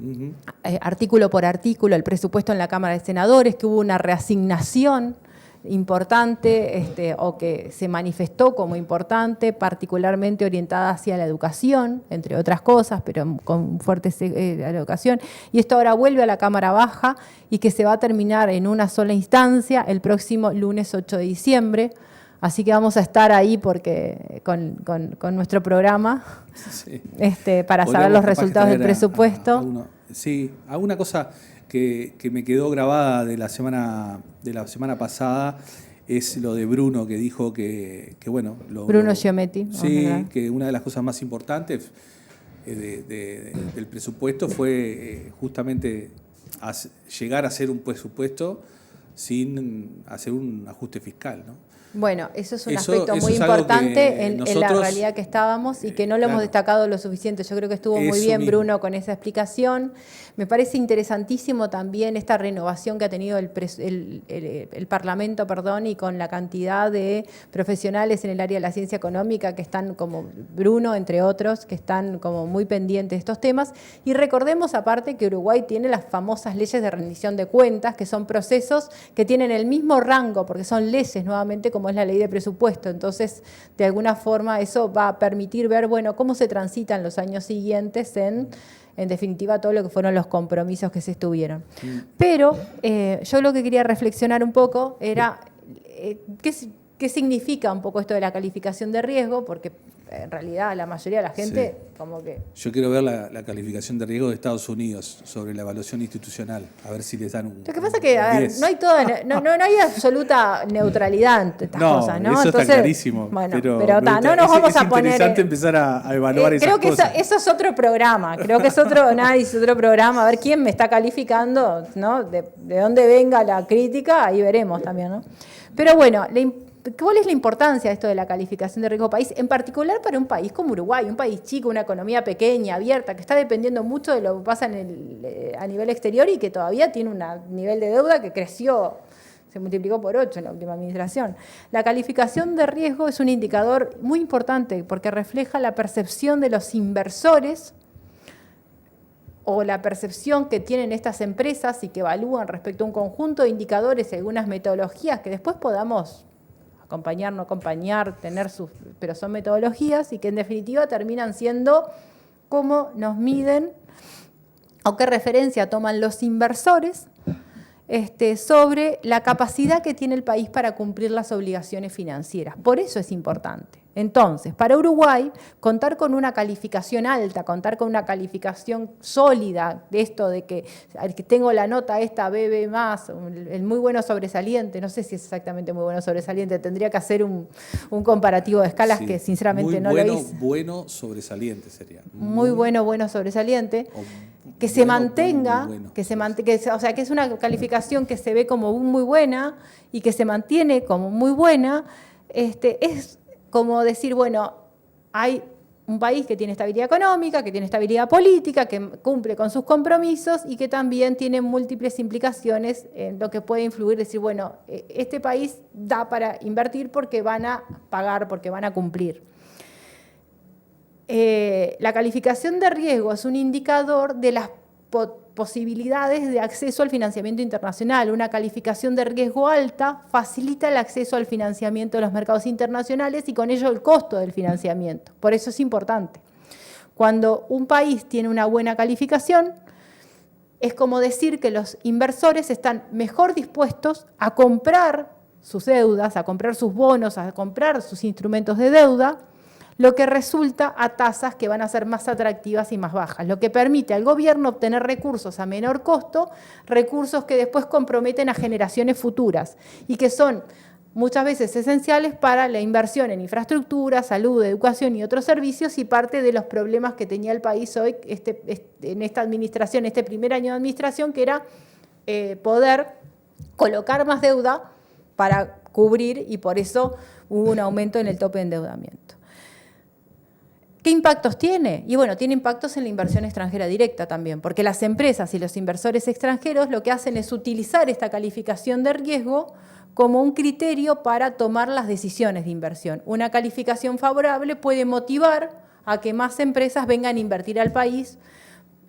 artículo por artículo el presupuesto en la Cámara de Senadores, que hubo una reasignación importante o que se manifestó como importante, particularmente orientada hacia la educación, entre otras cosas, pero con fuerte la educación. Y esto ahora vuelve a la Cámara Baja y que se va a terminar en una sola instancia el próximo lunes 8 de diciembre. Así que vamos a estar ahí porque con nuestro programa para saber los resultados del presupuesto. Alguna cosa que me quedó grabada de la semana pasada es lo de Bruno, que dijo que bueno... Bruno Giometti. Sí, que una de las cosas más importantes del presupuesto fue justamente llegar a hacer un presupuesto sin hacer un ajuste fiscal, ¿no? Bueno, eso es un Eso aspecto muy es algo importante que en la nosotros, realidad que estábamos y que no lo hemos claro, destacado lo suficiente. Yo creo que estuvo muy eso bien mismo. Bruno con esa explicación. Me parece interesantísimo también esta renovación que ha tenido el Parlamento, perdón, y con la cantidad de profesionales en el área de la ciencia económica que están como Bruno, entre otros, que están como muy pendientes de estos temas. Y recordemos aparte que Uruguay tiene las famosas leyes de rendición de cuentas, que son procesos que tienen el mismo rango, porque son leyes nuevamente como es la ley de presupuesto. Entonces, de alguna forma, eso va a permitir ver, bueno, cómo se transitan los años siguientes en definitiva, todo lo que fueron los compromisos que se estuvieron. Pero yo lo que quería reflexionar un poco era qué significa un poco esto de la calificación de riesgo, porque en realidad la mayoría de la gente como que... Yo quiero ver la calificación de riesgo de Estados Unidos sobre la evaluación institucional, a ver si les dan un... Lo que pasa es que, a ver, 10. no hay absoluta neutralidad entre estas cosas, ¿no? Eso Entonces, está clarísimo. bueno, pero no nos vamos a poner... Es interesante empezar a evaluar esas creo que cosas. eso es otro programa, creo que es otro análisis, otro programa, a ver quién me está calificando, ¿no? De dónde venga la crítica, ahí veremos también, ¿no? Pero bueno, ¿cuál es la importancia de esto de la calificación de riesgo país? En particular para un país como Uruguay, un país chico, una economía pequeña, abierta, que está dependiendo mucho de lo que pasa a nivel exterior y que todavía tiene un nivel de deuda que creció, se multiplicó por 8 en la última administración. La calificación de riesgo es un indicador muy importante porque refleja la percepción de los inversores o la percepción que tienen estas empresas y que evalúan respecto a un conjunto de indicadores y algunas metodologías que después podamos acompañar, no acompañar, pero son metodologías y que en definitiva terminan siendo cómo nos miden o qué referencia toman los inversores sobre la capacidad que tiene el país para cumplir las obligaciones financieras. Por eso es importante. Entonces, para Uruguay, contar con una calificación alta, contar con una calificación sólida, de esto de que tengo la nota esta BB+, el muy bueno sobresaliente, no sé si es exactamente muy bueno sobresaliente, tendría que hacer un comparativo de escalas que sinceramente no lo hice. Bueno sobresaliente sería. Muy bueno sobresaliente. Que se mantenga, o sea, que es una calificación que se ve como muy buena y que se mantiene como muy buena, es como decir, bueno, hay un país que tiene estabilidad económica, que tiene estabilidad política, que cumple con sus compromisos y que también tiene múltiples implicaciones en lo que puede influir, decir, bueno, este país da para invertir porque van a pagar, porque van a cumplir. La calificación de riesgo es un indicador de las posibilidades de acceso al financiamiento internacional. Una calificación de riesgo alta facilita el acceso al financiamiento de los mercados internacionales y con ello el costo del financiamiento. Por eso es importante. Cuando un país tiene una buena calificación, es como decir que los inversores están mejor dispuestos a comprar sus deudas, a comprar sus bonos, a comprar sus instrumentos de deuda, lo que resulta a tasas que van a ser más atractivas y más bajas, lo que permite al gobierno obtener recursos a menor costo, recursos que después comprometen a generaciones futuras y que son muchas veces esenciales para la inversión en infraestructura, salud, educación y otros servicios y parte de los problemas que tenía el país hoy en esta administración, este primer año de administración, que era poder colocar más deuda para cubrir y por eso hubo un aumento en el tope de endeudamiento. ¿Qué impactos tiene? Y bueno, tiene impactos en la inversión extranjera directa también, porque las empresas y los inversores extranjeros lo que hacen es utilizar esta calificación de riesgo como un criterio para tomar las decisiones de inversión. Una calificación favorable puede motivar a que más empresas vengan a invertir al país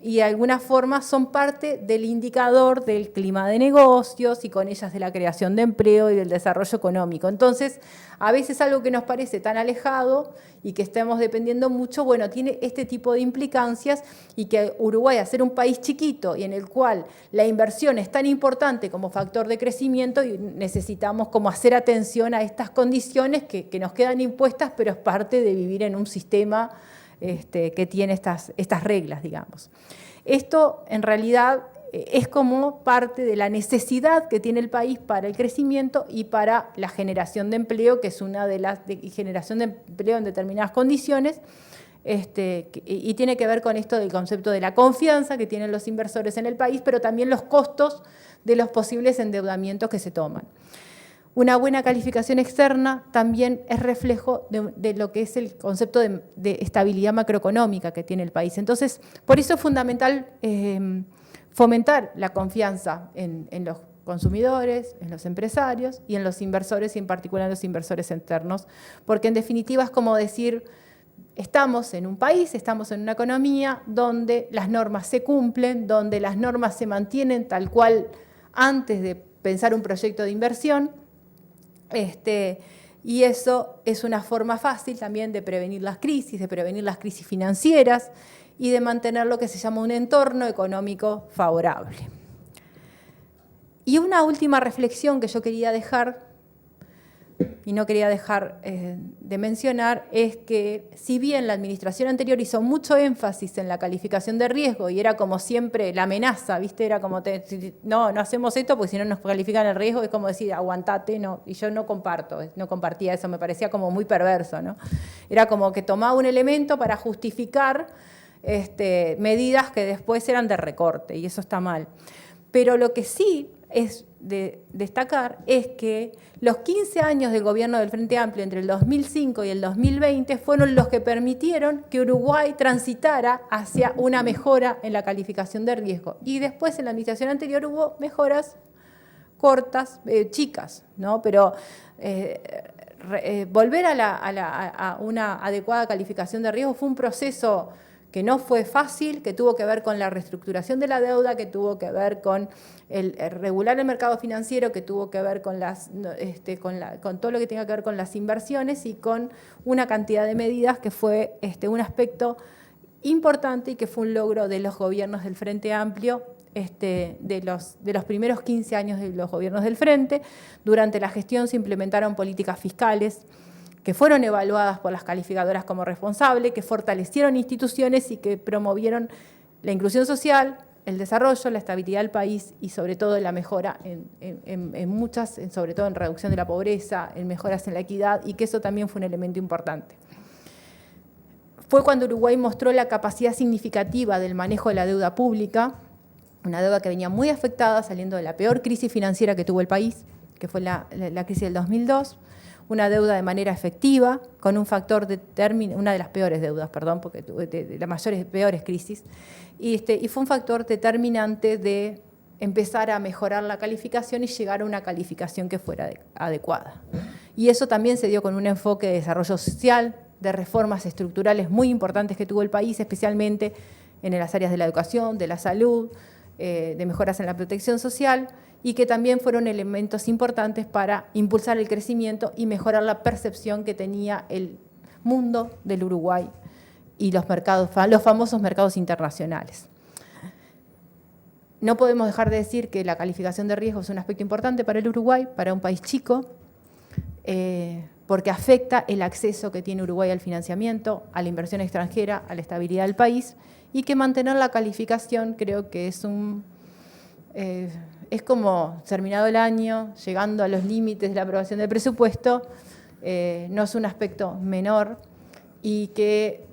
y de alguna forma son parte del indicador del clima de negocios y con ellas de la creación de empleo y del desarrollo económico. Entonces, a veces algo que nos parece tan alejado y que estamos dependiendo mucho, bueno, tiene este tipo de implicancias y que Uruguay, al ser un país chiquito y en el cual la inversión es tan importante como factor de crecimiento, y necesitamos como hacer atención a estas condiciones que nos quedan impuestas, pero es parte de vivir en un sistema que tiene estas reglas, digamos. Esto, en realidad, es como parte de la necesidad que tiene el país para el crecimiento y para la generación de empleo, que es una de las generación de empleo en determinadas condiciones, y tiene que ver con esto del concepto de la confianza que tienen los inversores en el país, pero también los costos de los posibles endeudamientos que se toman. Una buena calificación externa también es reflejo de lo que es el concepto de estabilidad macroeconómica que tiene el país. Entonces, por eso es fundamental fomentar la confianza en los consumidores, en los empresarios y en los inversores, y en particular en los inversores externos, porque en definitiva es como decir, estamos en un país, estamos en una economía donde las normas se cumplen, donde las normas se mantienen tal cual antes de pensar un proyecto de inversión. Y eso es una forma fácil también de prevenir las crisis financieras y de mantener lo que se llama un entorno económico favorable. Y una última reflexión que yo quería dejar, y no quería dejar de mencionar, es que si bien la administración anterior hizo mucho énfasis en la calificación de riesgo y era como siempre la amenaza, ¿viste? Era como, no hacemos esto porque si no nos califican el riesgo, es como decir, aguantate, no. Y yo no compartía eso, me parecía como muy perverso, ¿no? Era como que tomaba un elemento para justificar medidas que después eran de recorte, y eso está mal. Pero lo que sí es de destacar es que los 15 años del gobierno del Frente Amplio entre el 2005 y el 2020 fueron los que permitieron que Uruguay transitara hacia una mejora en la calificación de riesgo. Y después en la administración anterior hubo mejoras cortas, chicas, ¿no? Pero volver a una adecuada calificación de riesgo fue un proceso que no fue fácil, que tuvo que ver con la reestructuración de la deuda, que tuvo que ver con el regular el mercado financiero, que tuvo que ver con todo lo que tenga que ver con las inversiones y con una cantidad de medidas que fue un aspecto importante y que fue un logro de los gobiernos del Frente Amplio, de los primeros 15 años de los gobiernos del Frente. Durante la gestión se implementaron políticas fiscales que fueron evaluadas por las calificadoras como responsables, que fortalecieron instituciones y que promovieron la inclusión social, el desarrollo, la estabilidad del país y sobre todo la mejora sobre todo en reducción de la pobreza, en mejoras en la equidad, y que eso también fue un elemento importante. Fue cuando Uruguay mostró la capacidad significativa del manejo de la deuda pública, una deuda que venía muy afectada saliendo de la peor crisis financiera que tuvo el país, que fue la crisis del 2002, una deuda de manera efectiva, con un factor una de las peores deudas, perdón, porque de las peores crisis, y fue un factor determinante de empezar a mejorar la calificación y llegar a una calificación que fuera adecuada. Y eso también se dio con un enfoque de desarrollo social, de reformas estructurales muy importantes que tuvo el país, especialmente en las áreas de la educación, de la salud, de mejoras en la protección social, y que también fueron elementos importantes para impulsar el crecimiento y mejorar la percepción que tenía el mundo del Uruguay y los famosos mercados internacionales. No podemos dejar de decir que la calificación de riesgo es un aspecto importante para el Uruguay, para un país chico, porque afecta el acceso que tiene Uruguay al financiamiento, a la inversión extranjera, a la estabilidad del país, y que mantener la calificación creo que es como terminado el año, llegando a los límites de la aprobación del presupuesto, no es un aspecto menor, y que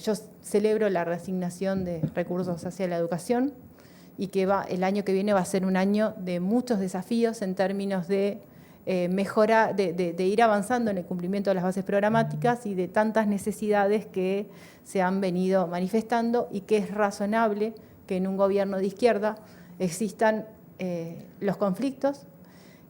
yo celebro la reasignación de recursos hacia la educación, y que el año que viene va a ser un año de muchos desafíos en términos de mejorar, de ir avanzando en el cumplimiento de las bases programáticas y de tantas necesidades que se han venido manifestando, y que es razonable que en un gobierno de izquierda existan los conflictos,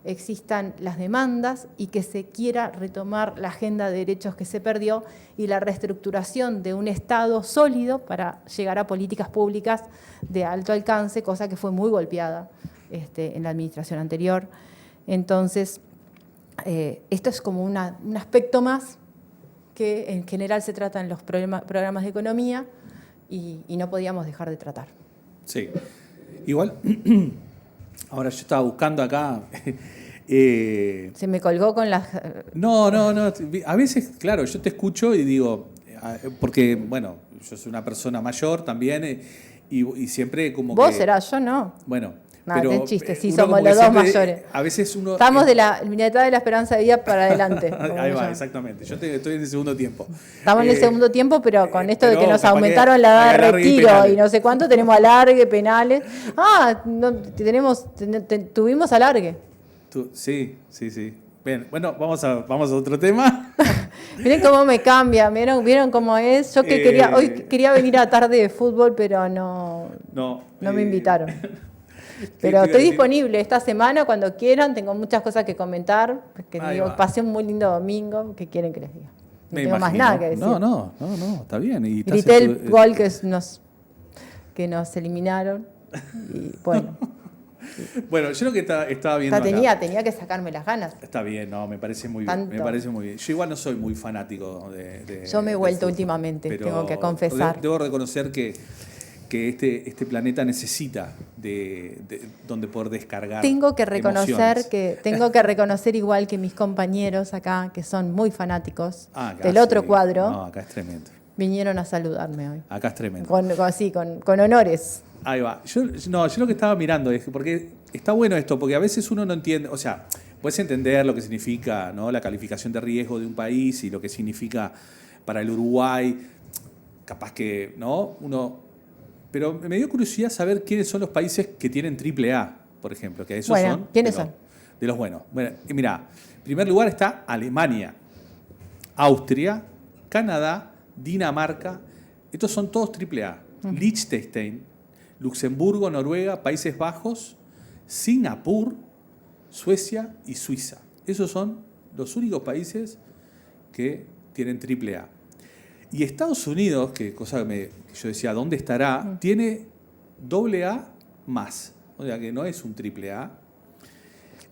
existan las demandas y que se quiera retomar la agenda de derechos que se perdió y la reestructuración de un Estado sólido para llegar a políticas públicas de alto alcance, cosa que fue muy golpeada en la administración anterior. Entonces, esto es como un aspecto más que en general se trata en los programas de economía y no podíamos dejar de tratar. Sí. Igual, ahora yo estaba buscando acá. Se me colgó con las... No. A veces, claro, yo te escucho y digo, porque, bueno, yo soy una persona mayor también y siempre como Vos que... serás, yo no. Bueno, nada, pero qué chiste, sí, uno somos como los que dos siempre, mayores. A veces uno... Estamos de la mitad de la esperanza de vida para adelante. Ahí va, exactamente. Yo estoy en el segundo tiempo. Estamos en el segundo tiempo, pero con esto de que nos capaz aumentaron que la edad de alargue y retiro penales. y no sé cuánto, tenemos alargue, penales. Tuvimos alargue. Sí. Bien, bueno, vamos a otro tema. Miren cómo me cambia, ¿vieron cómo es? Yo que hoy quería venir a tarde de fútbol, pero no me invitaron. Pero estoy disponible esta semana cuando quieran, tengo muchas cosas que comentar, porque pasé un muy lindo domingo, ¿qué quieren que les diga? No tengo más nada que decir. No, está bien. Y grité el gol que nos eliminaron y bueno. Bueno, yo lo que estaba viendo tenía que sacarme las ganas. Está bien, me parece muy bien. Me parece muy bien. Yo igual no soy muy fanático de yo me he vuelto últimamente, tengo que confesar. Debo reconocer que este planeta necesita de donde poder descargar. Tengo que reconocer igual que mis compañeros acá, que son muy fanáticos del otro cuadro. No, acá es tremendo. Vinieron a saludarme hoy. Acá es tremendo. Con honores. Ahí va. Yo lo que estaba mirando es porque está bueno esto, porque a veces uno no entiende, o sea, puedes entender lo que significa, ¿no?, la calificación de riesgo de un país y lo que significa para el Uruguay, capaz que, ¿no? Pero me dio curiosidad saber quiénes son los países que tienen AAA, por ejemplo, que esos son. ¿Quiénes son? De los buenos. Bueno, mira, en primer lugar está Alemania, Austria, Canadá, Dinamarca. Estos son todos AAA. Liechtenstein, Luxemburgo, Noruega, Países Bajos, Singapur, Suecia y Suiza. Esos son los únicos países que tienen AAA. Y Estados Unidos, que cosa que yo decía, ¿dónde estará? Tiene AA más. O sea que no es un AAA.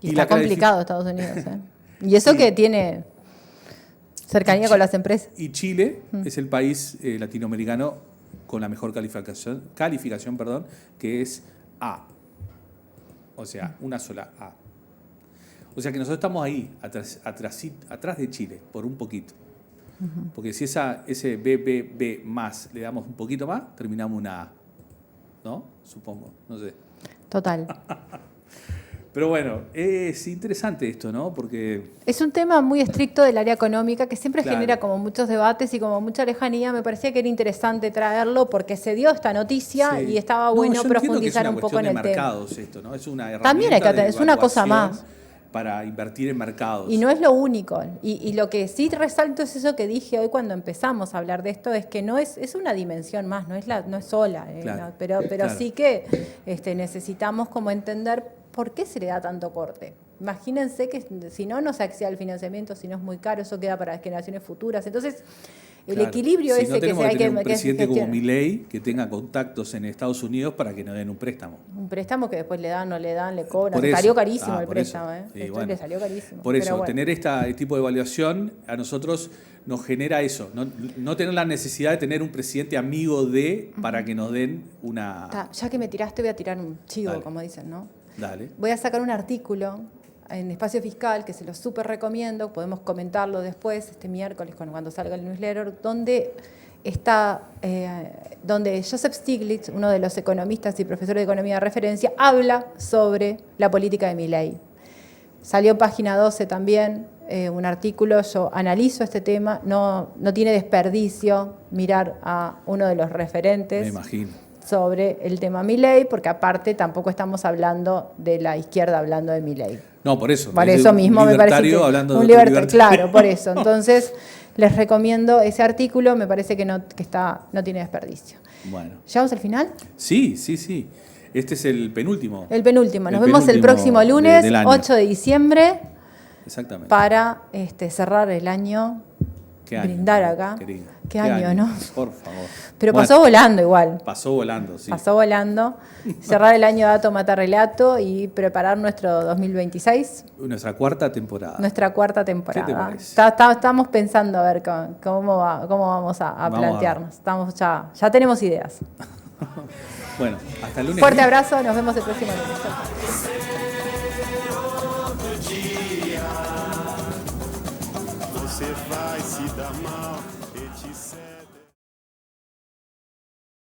Y está complicado Estados Unidos. Y eso que tiene cercanía con las empresas. Y Chile es el país latinoamericano con la mejor calificación, que es A. O sea, una sola A. O sea que nosotros estamos ahí, atrás de Chile, por un poquito. Porque si ese BBB más le damos un poquito más, terminamos una A. ¿No? Supongo, no sé. Total. Pero bueno, es interesante esto, ¿no? Porque es un tema muy estricto del área económica que siempre genera como muchos debates y como mucha lejanía. Me parecía que era interesante traerlo porque se dio esta noticia y estaba bueno profundizar un poco en el tema. Esto, ¿no? Es una herramienta también es una cosa más para invertir en mercados. Y no es lo único. Y lo que sí resalto es eso que dije hoy cuando empezamos a hablar de esto, es que no es una dimensión más, no es sola, ¿no? Pero sí que necesitamos como entender por qué se le da tanto corte. Imagínense que si no se accede al financiamiento, si no es muy caro, eso queda para las generaciones futuras. Entonces, el equilibrio ese que se hay que... un presidente como Milei que tenga contactos en Estados Unidos para que nos den un préstamo. Un préstamo que después le dan, no le dan, le cobran. Salió carísimo el préstamo. Le salió carísimo. Por eso, tener este tipo de evaluación a nosotros nos genera eso. No tener la necesidad de tener un presidente amigo para que nos den una... Ya que me tiraste, voy a tirar un chivo, como dicen, ¿no? Dale. Voy a sacar un artículo en Espacio Fiscal que se lo súper recomiendo, podemos comentarlo después, este miércoles cuando salga el newsletter, donde Joseph Stiglitz, uno de los economistas y profesores de economía de referencia, habla sobre la política de Milei. Salió en página 12 también un artículo, yo analizo este tema, no tiene desperdicio mirar a uno de los referentes. Me imagino. Sobre el tema Milei, porque aparte tampoco estamos hablando de la izquierda hablando de Milei. No, por eso. Por eso mismo me parece que hablando un libertario, claro, por eso. Entonces, les recomiendo ese artículo, me parece que no tiene desperdicio. Bueno. ¿Llegamos al final? Sí. Este es el penúltimo. El penúltimo. Nos vemos el próximo lunes, 8 de diciembre. Exactamente. Para cerrar el año. ¿Qué año? Brindar acá. Querida. ¿Qué año, no? Por favor. Pero pasó volando igual. Pasó volando, sí. Pasó volando. Cerrar el año Dato Mata Relato y preparar nuestro 2026. Nuestra cuarta temporada. ¿Qué te parece? Estamos pensando a ver cómo vamos a plantearnos. Ya tenemos ideas. Bueno, hasta el lunes. Fuerte abrazo, nos vemos el próximo lunes. Você vai se dar mal, etc.